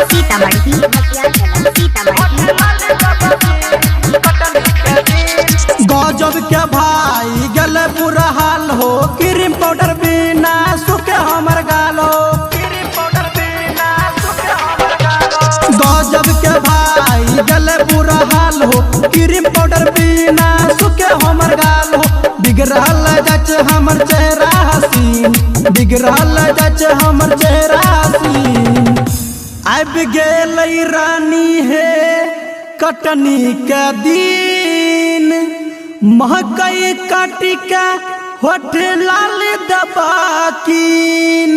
सीतामढ़ी गजब के भाई गले बुरा हाल हो, क्रीम पाउडर बिना सुखे हमर गालो। गजब के भाई गले बुरा हाल हो, क्रीम पाउडर बिना सुखे हमर गालो। बिगड़ल जच हमर चेहरा हसीन, बिगड़ल जच हमर चेहरा हसीन। अब गेल रानी है कटनी के दिन, महकई काटी के होठ लाल दबाकीन।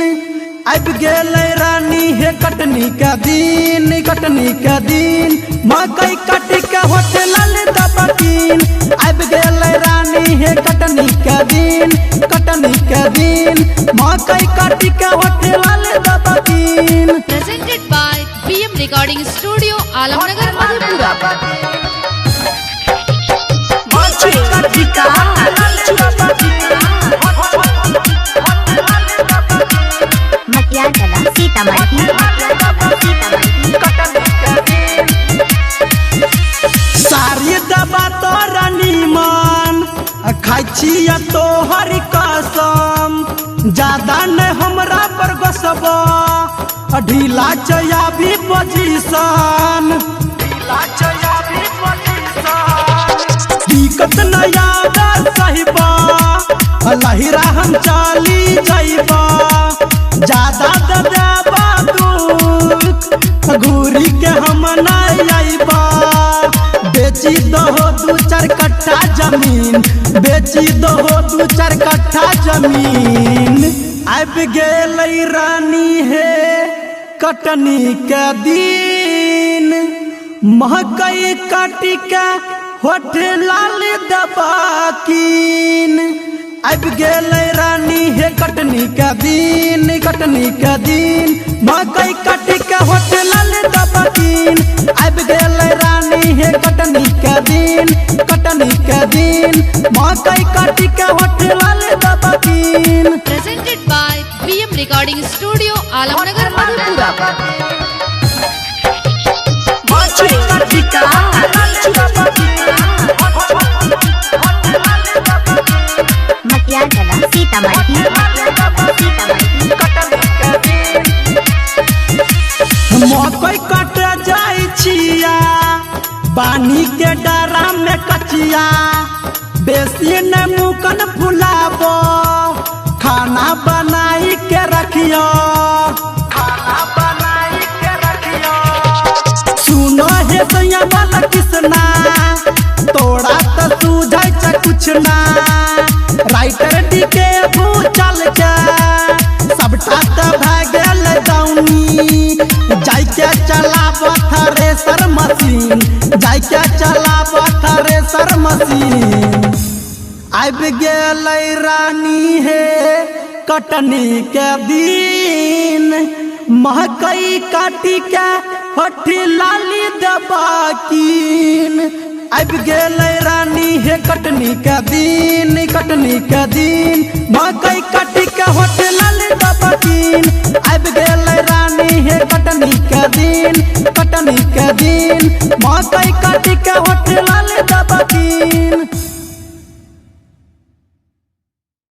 अब गेल रानी है कटनी के दिन, कटनी के दिन, महकई काटी के होठ लाल दबाकीन। अब गेल रानी है कटनी के दिन, कटनी के दिन, महकई काटी के होठ लाल दबाकीन। Presented by PM Recording Studio, Alamnagar, Madhepura. Sitamarhi सारी दबा तो रानी मान खाई छिया तो हरी कसम। ज्यादा न हमरा पर गसबा, ढीला चया भी पोजीशन, दिक्कत न याद सहिबा, लहिरा हम चली जाइबा। ज्यादा दबाबा दुख घूरी के हम नहीं आइबा। बेची दो दू चार कट्ठा जमीन, बेची दो दू चार कट्ठा जमीन। अब गेल रानी है कटनी के दिन, महकई काटी के होठ लाल दबाकीन। अब गेल रानी है कटनी के दिन, कटनी के दिन, महकई काटी के होठ लाल दबाकीन। अब गेल रानी है कटनी के दिन, कटनी के दिन, महकई काटी के होठ लाल दबाकीन। Presented by PM Recording Studio, Alamnagar, Madhepura. Sitamarhi मकई कट जाई छिया, बानी के डरा में कचिया। बेसी न मुकन फुलाबो, खाना बनाई के रखियो, खाना बनाई के रखियो। सुनो हे सैया वाला किसना, तोड़ा तो सूझै छ कुछ ना। राइटर डी के भूचल के सबटा तो भए गेल दौनी। जाय के चलाब थ्रेसर मशीन, जाय के चलाब थ्रेसर मशीन। अब गेल रानी है कटनी के दिन, महकई काटी के होठ लाली दबाकीन। अब गेल रानी है कटनी के दिन, कटनी के दिन, महकई काटी के होठ लाल दबाकीन। अब गेल रानी है कटनी के दिन, कटनी के दिन, महकई काटी के